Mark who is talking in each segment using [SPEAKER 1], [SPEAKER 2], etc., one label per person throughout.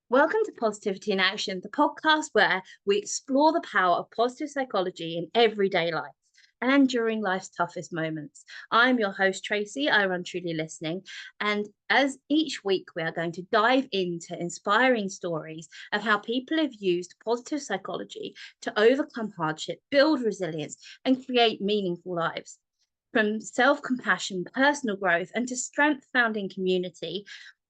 [SPEAKER 1] Welcome to Positivity in Action, the podcast where we explore the power of positive psychology in everyday life and during life's toughest moments. I'm your host, Tracy. I run Truly Listening. And as each week, we are going to dive into inspiring stories of how people have used positive psychology to overcome hardship, build resilience, and create meaningful lives. From self compassion, personal growth, and to strength found in community,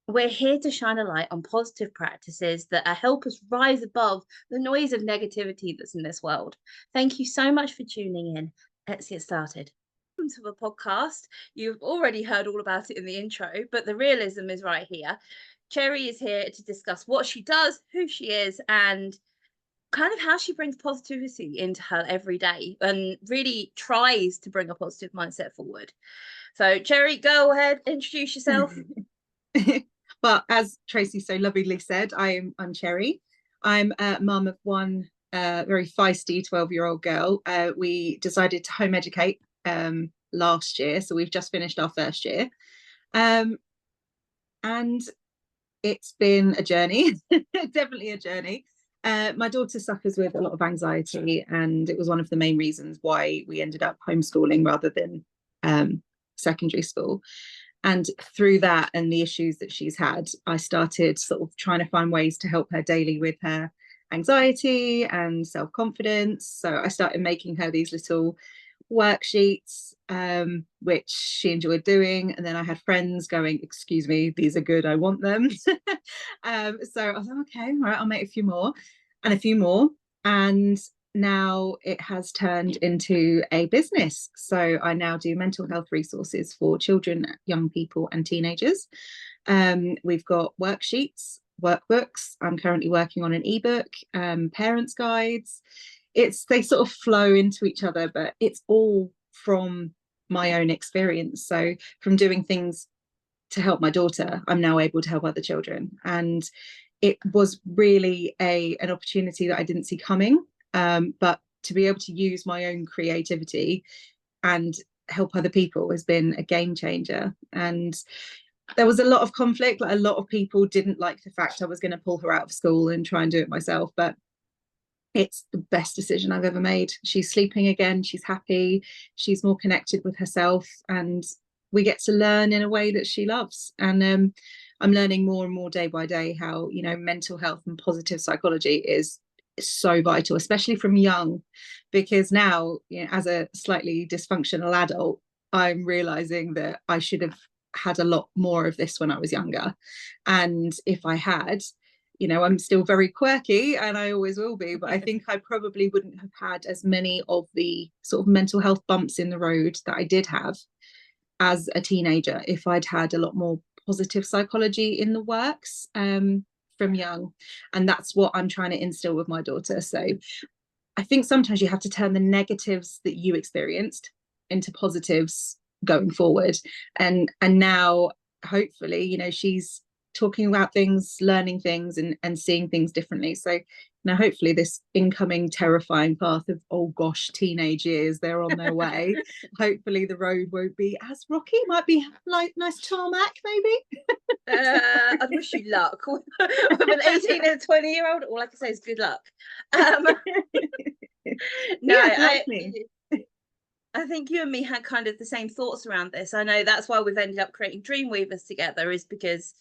[SPEAKER 1] we're here to shine a light on positive practices that help us rise above the noise of negativity that's in this world. Thank you so much for tuning in. Let's get started. Welcome to the podcast. You've already heard all about it in the intro, but the realism is right here. Cherry is here to discuss what she does, who she is, and kind of how she brings positivity into her everyday and really tries to bring a positive mindset forward. So, Cherry, go ahead, introduce yourself.
[SPEAKER 2] Well, as Tracy so lovingly said, I'm Cherry. I'm a mum of one very feisty 12-year-old girl. We decided to home educate last year, so we've just finished our first year. And it's been a journey, definitely a journey. My daughter suffers with a lot of anxiety, and it was one of the main reasons why we ended up homeschooling rather than secondary school. And through that and the issues that she's had, I started sort of trying to find ways to help her daily with her anxiety and self-confidence. So I started making her these little worksheets, which she enjoyed doing. And then I had friends going, excuse me, these are good, I want them. So I was like, okay, all right, I'll make a few more and a few more. And now it has turned into a business. So I now do mental health resources for children, young people, and teenagers. We've got worksheets, workbooks. I'm currently working on an ebook, parents' guides. They sort of flow into each other, but it's all from my own experience. So from doing things to help my daughter, I'm now able to help other children. And it was really an opportunity that I didn't see coming. But to be able to use my own creativity and help other people has been a game changer. And there was a lot of conflict. Like, a lot of people didn't like the fact I was going to pull her out of school and try and do it myself, but it's the best decision I've ever made. She's sleeping again, she's happy, she's more connected with herself, and we get to learn in a way that she loves. And I'm learning more and more day by day how, mental health and positive psychology is so vital, especially from young, because now, as a slightly dysfunctional adult, I'm realizing that I should have had a lot more of this when I was younger. And if I had, I'm still very quirky and I always will be, but I think I probably wouldn't have had as many of the sort of mental health bumps in the road that I did have as a teenager if I'd had a lot more positive psychology in the works from young. And that's what I'm trying to instill with my daughter. So I think sometimes you have to turn the negatives that you experienced into positives going forward. And now hopefully, she's talking about things, learning things, and seeing things differently. So now hopefully this incoming terrifying path of, oh gosh, teenage years, they're on their way. Hopefully the road won't be as rocky. Might be like nice tarmac maybe.
[SPEAKER 1] I wish you luck. With an 18 and a 20-year-old, all I can say is good luck. No,
[SPEAKER 2] yeah, exactly.
[SPEAKER 1] I think you and me had kind of the same thoughts around this. I know that's why we've ended up creating Dreamweavers together, is because,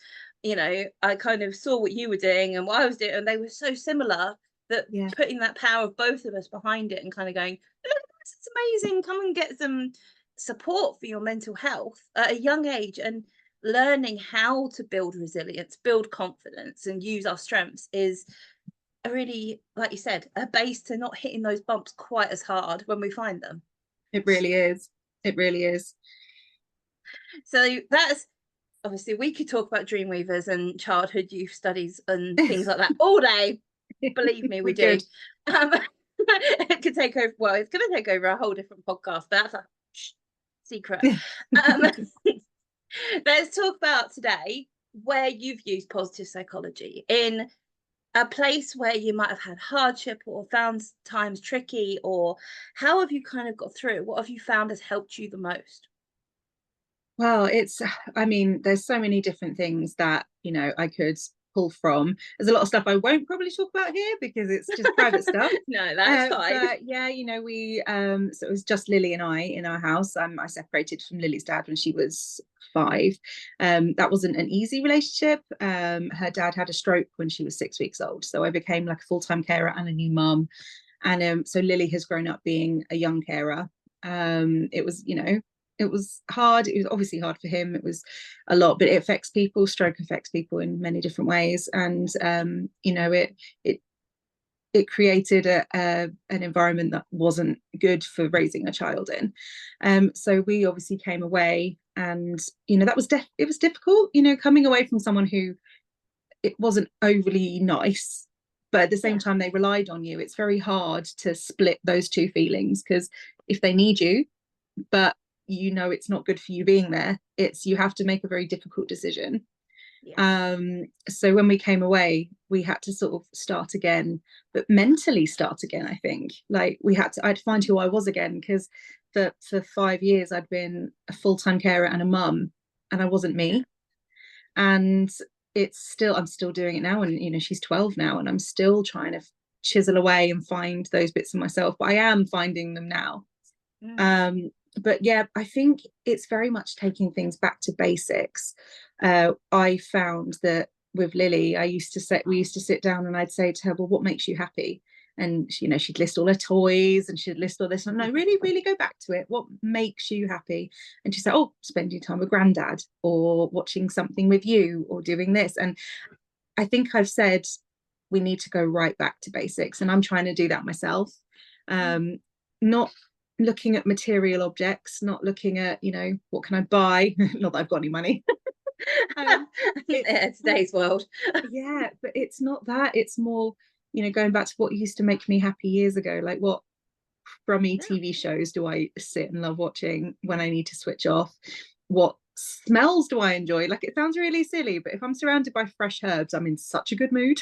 [SPEAKER 1] I kind of saw what you were doing and what I was doing, and they were so similar that putting that power of both of us behind it and kind of going, it's amazing, come and get some support for your mental health at a young age, and learning how to build resilience, build confidence, and use our strengths is a really, like you said, a base to not hitting those bumps quite as hard when we find them.
[SPEAKER 2] It really is. It really is.
[SPEAKER 1] So that's obviously, we could talk about Dreamweavers and childhood youth studies and things like that all day. Believe me, we do. It could take over. Well, it's going to take over a whole different podcast, but that's a secret. Let's talk about today where you've used positive psychology in a place where you might have had hardship or found times tricky, or how have you kind of got through? What have you found has helped you the most?
[SPEAKER 2] Well, there's so many different things that, I could pull from. There's a lot of stuff I won't probably talk about here because it's just private stuff.
[SPEAKER 1] No, that's fine.
[SPEAKER 2] But yeah, you know, we so it was just Lily and I in our house. I separated from Lily's dad when she was 5. That wasn't an easy relationship. Her dad had a stroke when she was 6 weeks old, so I became like a full-time carer and a new mum. And so Lily has grown up being a young carer. It was, you know, it was hard. It was obviously hard for him. It was a lot, but it affects people. Stroke affects people in many different ways, and you know, it created an environment that wasn't good for raising a child in. So we obviously came away, and you know, that was it was difficult. You know, coming away from someone who it wasn't overly nice, but at the same time they relied on you. It's very hard to split those two feelings, because if they need you, but you know it's not good for you being there, you have to make a very difficult decision. So when we came away, we had to sort of start again, but mentally start again. I think like I'd find who I was again, because for 5 years I'd been a full-time carer and a mum, and I wasn't me. And I'm still doing it now, and you know, she's 12 now, and I'm still trying to chisel away and find those bits of myself, but I am finding them now. But yeah, I think it's very much taking things back to basics. I found that with Lily, we used to sit down and I'd say to her, well, what makes you happy? And you know, she'd list all her toys and she'd list all this, and no, really, really go back to it. What makes you happy? And she'd say, oh, spending time with granddad, or watching something with you, or doing this. And I think I've said we need to go right back to basics, and I'm trying to do that myself. Not looking at material objects, not looking at, you know, what can I buy? Not that I've got any money.
[SPEAKER 1] Today's world.
[SPEAKER 2] Yeah, but it's not that. It's more, you know, going back to what used to make me happy years ago. Like, what crummy TV shows do I sit and love watching when I need to switch off? What smells do I enjoy? Like, it sounds really silly, but if I'm surrounded by fresh herbs, I'm in such a good mood.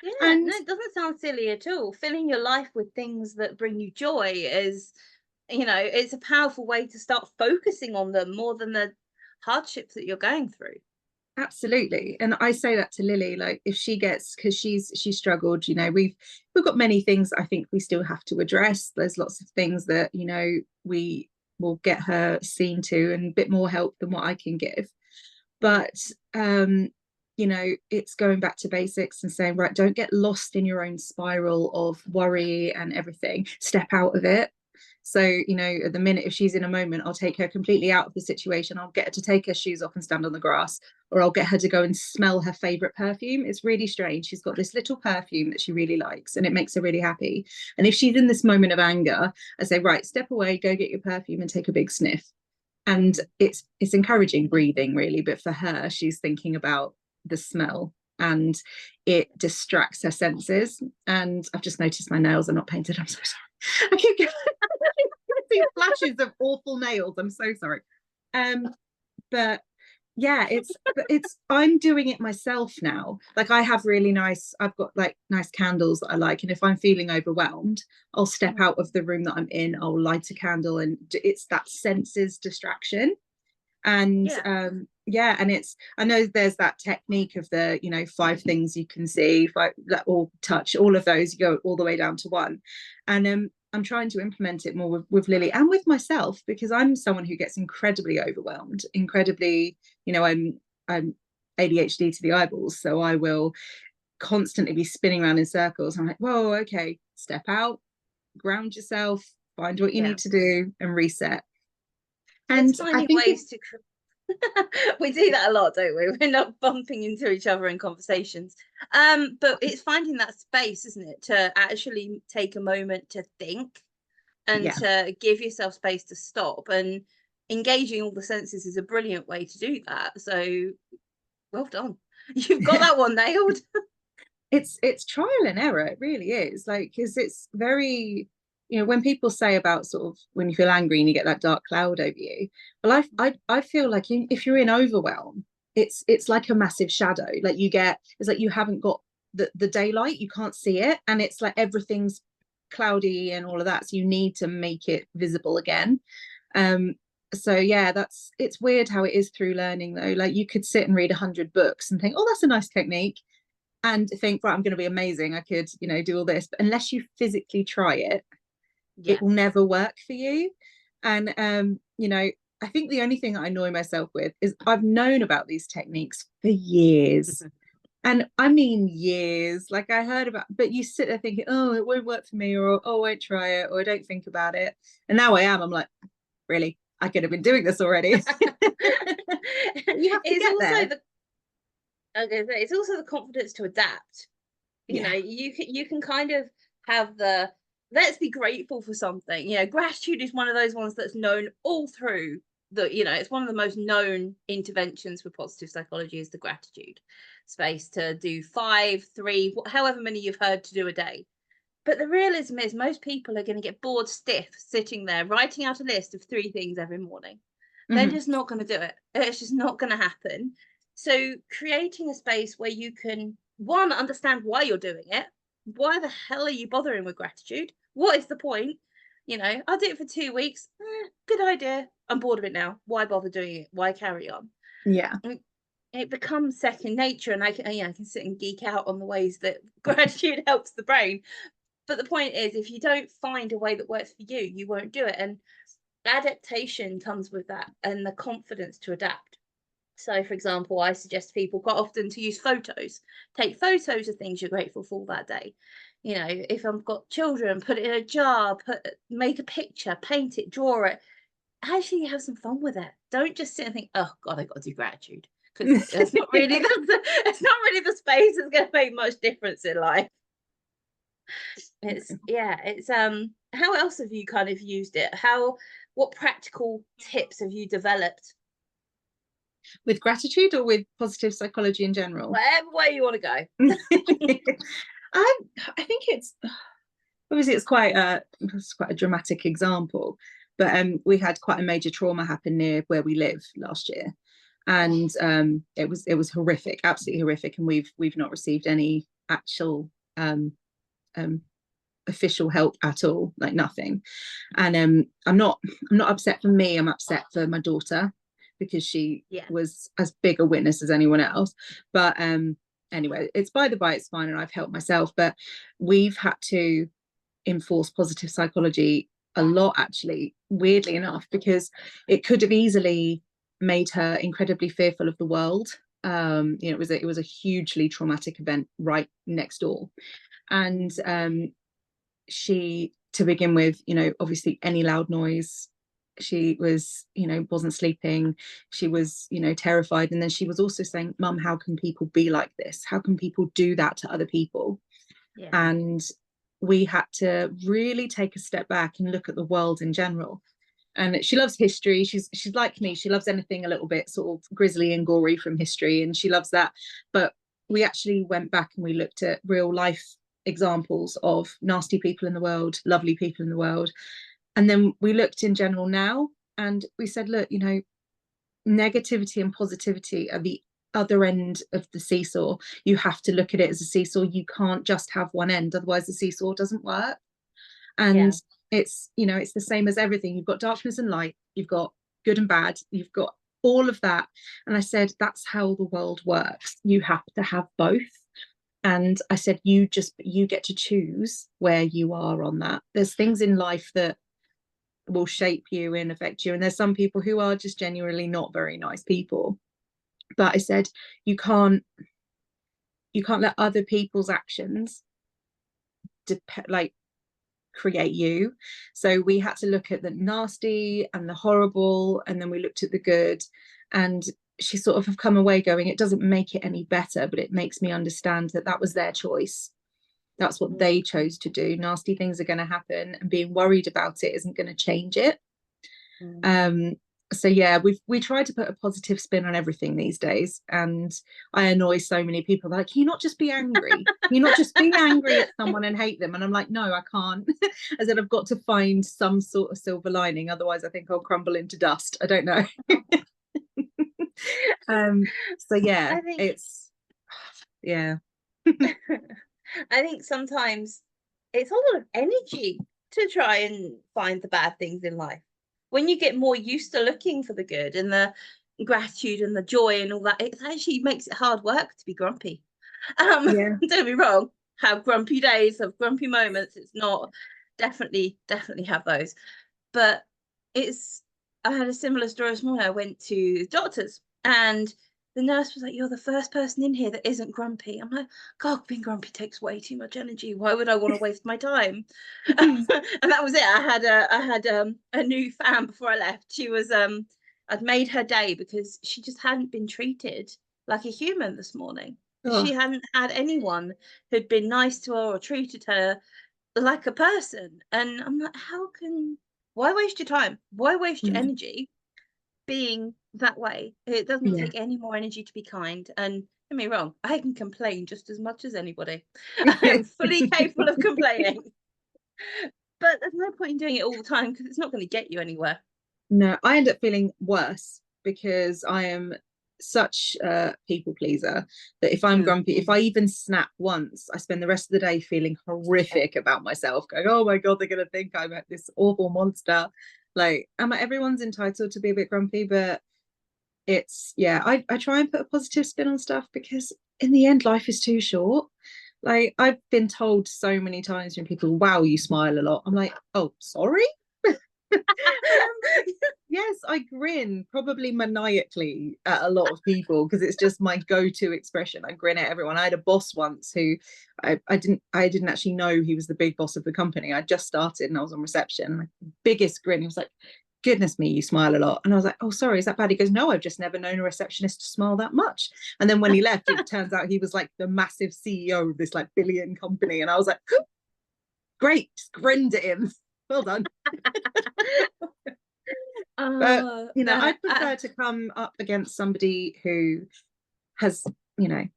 [SPEAKER 1] No, it doesn't sound silly at all. Filling your life with things that bring you joy is, you know, it's a powerful way to start focusing on them more than the hardships that you're going through.
[SPEAKER 2] Absolutely. And I say that to Lily, like, if she gets, because she's struggled, you know, we've got many things I think we still have to address. There's lots of things that, you know, we will get her seen to, and a bit more help than what I can give. But you know, it's going back to basics and saying, right, don't get lost in your own spiral of worry and everything. Step out of it. So, you know, at the minute, if she's in a moment, I'll take her completely out of the situation. I'll get her to take her shoes off and stand on the grass, or I'll get her to go and smell her favorite perfume. It's really strange. She's got this little perfume that she really likes, and it makes her really happy. And if she's in this moment of anger, I say, right, step away, go get your perfume and take a big sniff. And it's encouraging breathing, really. But for her, she's thinking about the smell, and it distracts her senses. And I've just noticed my nails are not painted. I'm so sorry. I keep getting flashes of awful nails. I'm so sorry. But yeah, it's I'm doing it myself now. Like, I've got like nice candles that I like, and if I'm feeling overwhelmed, I'll step out of the room that I'm in, I'll light a candle, and it's that senses distraction. And yeah, and I know there's that technique of the, you know, 5 things you can see, or touch, all of those, you go all the way down to 1. And I'm trying to implement it more with Lily and with myself, because I'm someone who gets incredibly overwhelmed, incredibly, you know, I'm ADHD to the eyeballs, so I will constantly be spinning around in circles. I'm like, whoa, okay, step out, ground yourself, find what you need to do, and reset.
[SPEAKER 1] And I think ways to we do that a lot, don't we? We're not bumping into each other in conversations, but it's finding that space, isn't it, to actually take a moment to think, and to give yourself space to stop. And engaging all the senses is a brilliant way to do that. So well done, you've got that one nailed.
[SPEAKER 2] It's trial and error, it really is. Like, because it's very, you know, when people say about sort of when you feel angry and you get that dark cloud over you, well, I feel like if you're in overwhelm, it's like a massive shadow. Like, it's like you haven't got the daylight, you can't see it, and it's like everything's cloudy and all of that, so you need to make it visible again. So yeah, it's weird how it is through learning though. Like you could sit and read 100 books and think, oh, that's a nice technique, and think, right, I'm going to be amazing, I could, do all this, but unless you physically try it,
[SPEAKER 1] Yeah.
[SPEAKER 2] it will never work for you. And I think the only thing that I annoy myself with is I've known about these techniques for years. And I mean years. Like I heard about, but you sit there thinking, oh, it won't work for me, or oh, I won't try it, or I don't think about it. And now I'm like, really? I could have been doing this already. You have to
[SPEAKER 1] It's
[SPEAKER 2] get
[SPEAKER 1] also
[SPEAKER 2] there.
[SPEAKER 1] it's also the confidence to adapt.
[SPEAKER 2] Yeah.
[SPEAKER 1] You can kind of have the let's be grateful for something. Gratitude is one of those ones that's known all through it's one of the most known interventions for positive psychology is the gratitude space, to do 5, 3, however many you've heard to do a day. But the realism is most people are going to get bored stiff sitting there writing out a list of 3 things every morning. They're
[SPEAKER 2] Mhm.
[SPEAKER 1] just not going to do it. It's just not going to happen. So creating a space where you can, one, understand why you're doing it. Why the hell are you bothering with gratitude? What is the point? I'll do it for 2 weeks. Good idea. I'm bored of it now. Why bother doing it? Why carry on?
[SPEAKER 2] Yeah.
[SPEAKER 1] It becomes second nature, and I can sit and geek out on the ways that gratitude helps the brain. But the point is, if you don't find a way that works for you, you won't do it. And adaptation comes with that, and the confidence to adapt. So, for example, I suggest people quite often to use photos. Take photos of things you're grateful for that day. If I've got children, put it in a jar, make a picture, paint it, draw it. Actually, have some fun with it. Don't just sit and think, "Oh God, I got to do gratitude," because it's not really it's not really the space that's going to make much difference in life. It's how else have you kind of used it? What practical tips have you developed?
[SPEAKER 2] With gratitude or with positive psychology in general?
[SPEAKER 1] Whatever way you want to go.
[SPEAKER 2] I think it's obviously it's quite a dramatic example, but we had quite a major trauma happen near where we live last year, and it was horrific, absolutely horrific, and we've not received any actual um, official help at all, like nothing. And I'm not upset for me, I'm upset for my daughter, because she
[SPEAKER 1] Yeah.
[SPEAKER 2] was as big a witness as anyone else. But anyway, it's by the by, it's fine, and I've helped myself. But we've had to enforce positive psychology a lot, actually, weirdly enough, because it could have easily made her incredibly fearful of the world. It was a hugely traumatic event right next door. And she, to begin with, obviously any loud noise, she was, wasn't sleeping. She was, terrified. And then she was also saying, Mum, how can people be like this? How can people do that to other people?
[SPEAKER 1] Yeah.
[SPEAKER 2] And we had to really take a step back and look at the world in general. And she loves history. She's like me. She loves anything a little bit sort of grisly and gory from history, and she loves that. But we actually went back and we looked at real life examples of nasty people in the world, lovely people in the world. And then we looked in general now, and we said, look, negativity and positivity are the other end of the seesaw. You have to look at it as a seesaw. You can't just have one end, otherwise the seesaw doesn't work. And it's the same as everything. You've got darkness and light, you've got good and bad, you've got all of that. And I said, that's how the world works. You have to have both. And I said, you get to choose where you are on that. There's things in life that will shape you and affect you, and there's some people who are just genuinely not very nice people. But I said, you can't let other people's actions create you. So we had to look at the nasty and the horrible, and then we looked at the good. And she sort of have come away going, it doesn't make it any better, but it makes me understand that that was their choice. That's what they chose to do. Nasty things are going to happen, and being worried about it isn't going to change it. So yeah, we try to put a positive spin on everything these days, and I annoy so many people. They're like, can you not just be angry? Can you not just be angry at someone and hate them? And I'm like, no, I can't. I said, I've got to find some sort of silver lining, otherwise I think I'll crumble into dust. I don't know. So yeah, yeah.
[SPEAKER 1] I think sometimes it's a lot of energy to try and find the bad things in life. when you get more used to looking for the good and the gratitude and the joy and all that, it actually makes it hard work to be grumpy.
[SPEAKER 2] Yeah.
[SPEAKER 1] Don't get me wrong, have grumpy days, have grumpy moments. It's not, definitely have those. But I had a similar story this morning. I went to the doctor's and the nurse was like, "You're the first person in here that isn't grumpy." I'm like, "God, being grumpy takes way too much energy. Why would I want to waste my time?" And that was it. I had a new fan before I left. She was I'd made her day because she just hadn't been treated like a human this morning.
[SPEAKER 2] Oh,
[SPEAKER 1] She hadn't had anyone who'd been nice to her or treated her like a person. And I'm like, why waste your time? Why waste your
[SPEAKER 2] mm,
[SPEAKER 1] energy being that way? It doesn't
[SPEAKER 2] yeah.
[SPEAKER 1] take any more energy to be kind. And don't get me wrong, I can complain just as much as anybody. I'm fully capable of complaining. But there's no point in doing it all the time because it's not going to get you anywhere.
[SPEAKER 2] No, I end up feeling worse because I am such a people pleaser that if I'm
[SPEAKER 1] Mm.
[SPEAKER 2] grumpy, if I even snap once, I spend the rest of the day feeling horrific about myself, going, "Oh my God, they're gonna think I'm this awful monster." Like, everyone's entitled to be a bit grumpy, but it's yeah, I try and put a positive spin on stuff because in the end, life is too short. Like, I've been told so many times when people, "Wow, you smile a lot." I'm like, "Oh, sorry." Yes, I grin probably maniacally at a lot of people because it's just my go-to expression. I grin at everyone. I had a boss once who I didn't actually know he was the big boss of the company. I just started and I was on reception. Biggest grin. He was like, "Goodness me, you smile a lot." And I was like, "Oh, sorry, is that bad?" He goes, "No, I've just never known a receptionist to smile that much." And then when he left, it turns out he was like the massive CEO of this like billion company. And I was like, "Great," just grinned at him. Well done. But
[SPEAKER 1] That
[SPEAKER 2] I'd prefer to come up against somebody who has,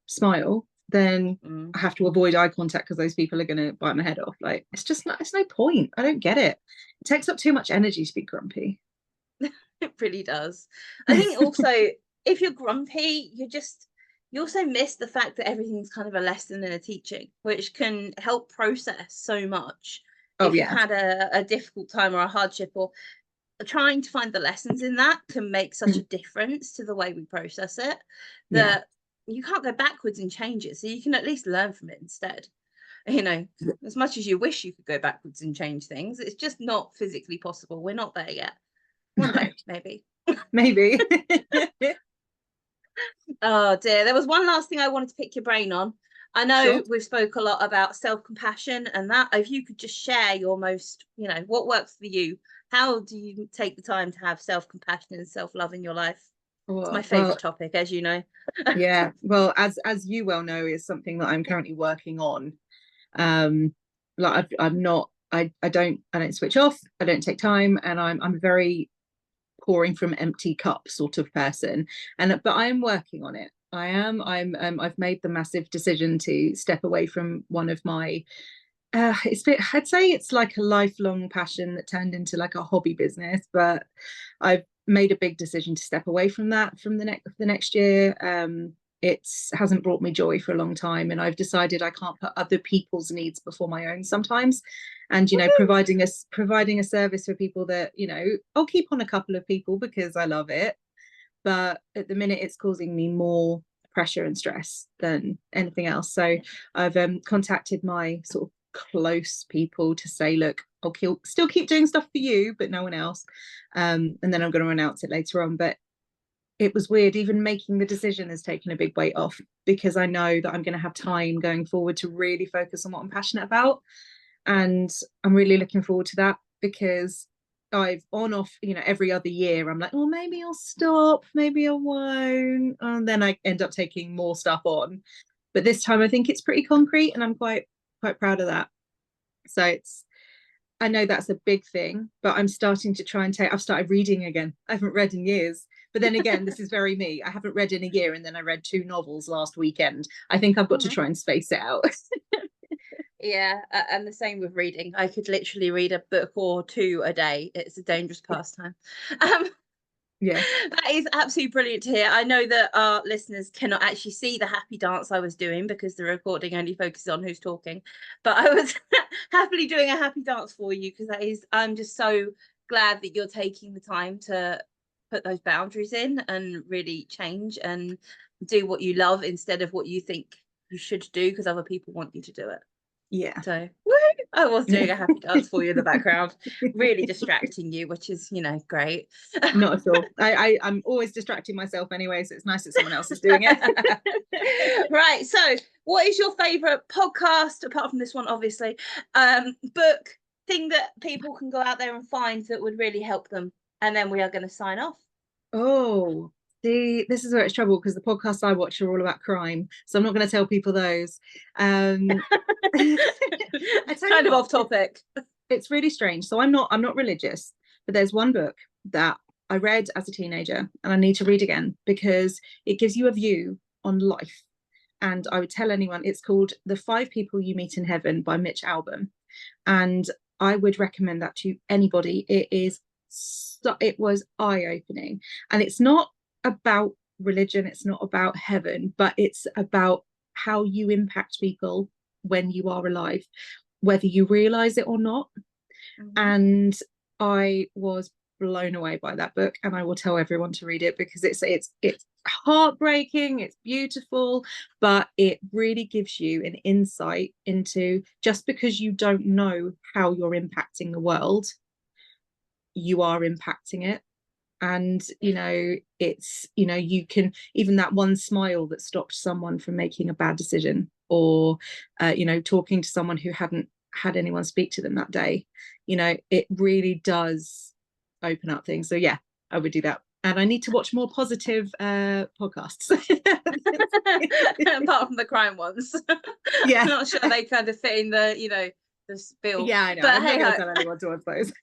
[SPEAKER 2] smile than
[SPEAKER 1] mm,
[SPEAKER 2] I have to avoid eye contact because those people are going to bite my head off. Like, it's no point. I don't get it. It takes up too much energy to be grumpy.
[SPEAKER 1] it really does. I think also if you're grumpy, you also miss the fact that everything's kind of a lesson and a teaching, which can help process so much.
[SPEAKER 2] Oh
[SPEAKER 1] If you've
[SPEAKER 2] yeah,
[SPEAKER 1] had a difficult time or a hardship, or trying to find the lessons in that can make such a difference to the way we process it,
[SPEAKER 2] yeah,
[SPEAKER 1] that you can't go backwards and change it. So you can at least learn from it instead. You know, as much as you wish you could go backwards and change things, it's just not physically possible. We're not there yet. One
[SPEAKER 2] no,
[SPEAKER 1] day, maybe.
[SPEAKER 2] maybe.
[SPEAKER 1] Oh dear. There was one last thing I wanted to pick your brain on. I
[SPEAKER 2] Sure.
[SPEAKER 1] know we've spoke a lot about self-compassion and that. If you could just share your most, what works for you. How do you take the time to have self-compassion and self-love in your life? It's my
[SPEAKER 2] Well,
[SPEAKER 1] favorite topic, as you know.
[SPEAKER 2] yeah. Well, as you well know, is something that I'm currently working on. Like I'm not. I don't switch off. I don't take time, and I'm very pouring from empty cup sort of person. But I am working on it. I've made the massive decision to step away from one of my I'd say it's like a lifelong passion that turned into like a hobby business, but I've made a big decision to step away from that from the next year. It hasn't brought me joy for a long time, and I've decided I can't put other people's needs before my own sometimes. And providing a service for people that I'll keep on a couple of people because I love it, but at the minute it's causing me more pressure and stress than anything else. So I've contacted my sort of close people to say, look, still keep doing stuff for you, but no one else. And then I'm going to announce it later on. But it was weird. Even making the decision has taken a big weight off because I know that I'm going to have time going forward to really focus on what I'm passionate about. And I'm really looking forward to that because I've on off, every other year, I'm like, well, maybe I'll stop, maybe I won't. And then I end up taking more stuff on. But this time I think it's pretty concrete and I'm quite proud of that. So I know that's a big thing, but I'm starting to try and I've started reading again. I haven't read in years. But then again, this is very me. I haven't read in a year and then I read 2 novels last weekend. I think I've got to
[SPEAKER 1] Mhm.
[SPEAKER 2] try and space it out.
[SPEAKER 1] Yeah, and the same with reading. I could literally read a book or two a day. It's a dangerous pastime. Um,
[SPEAKER 2] Yeah.
[SPEAKER 1] that is absolutely brilliant to hear. I know that our listeners cannot actually see the happy dance I was doing because the recording only focuses on who's talking. But I was happily doing a happy dance for you because I'm just so glad that you're taking the time to put those boundaries in and really change and do what you love instead of what you think you should do because other people want you to do it.
[SPEAKER 2] Yeah.
[SPEAKER 1] So woo! I was doing a happy dance for you in the background, really distracting you, which is, you know, great.
[SPEAKER 2] Not at all. I'm always distracting myself anyway, so it's nice that someone else is doing it.
[SPEAKER 1] Right. So what is your favorite podcast, apart from this one, obviously, book, thing that people can go out there and find that would really help them? And then we are going to sign off.
[SPEAKER 2] Oh, see, this is where it's trouble because the podcasts I watch are all about crime, so I'm not going to tell people those.
[SPEAKER 1] It's kind of off topic.
[SPEAKER 2] It's really strange. So I'm not religious, but there's one book that I read as a teenager and I need to read again because it gives you a view on life. And I would tell anyone, it's called The 5 People You Meet in Heaven by Mitch Albom. And I would recommend that to anybody. It was eye-opening. And it's not about religion, it's not about heaven, but it's about how you impact people when you are alive, whether you realize it or not. And I was blown away by that book, and I will tell everyone to read it because it's heartbreaking, it's beautiful, but it really gives you an insight into, just because you don't know how you're impacting the world, you are impacting it. And it's you can, even that one smile that stopped someone from making a bad decision, or talking to someone who hadn't had anyone speak to them that day, it really does open up things. So yeah, I would do that. And I need to watch more positive podcasts.
[SPEAKER 1] Apart from the crime ones.
[SPEAKER 2] Yeah.
[SPEAKER 1] I'm not sure they kind of fit in the bill.
[SPEAKER 2] Yeah, I know.
[SPEAKER 1] But
[SPEAKER 2] I'm not going to tell anyone to watch those.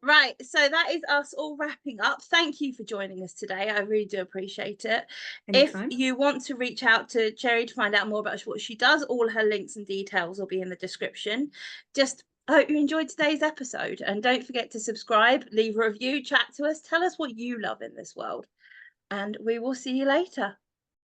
[SPEAKER 1] Right, so that is us all wrapping up. Thank you for joining us today. I really do appreciate it.
[SPEAKER 2] Anytime.
[SPEAKER 1] If you want to reach out to Cherry to find out more about what she does, all her links and details will be in the description. Just hope you enjoyed today's episode, and don't forget to subscribe, leave a review, chat to us, tell us what you love in this world, and we will see you later.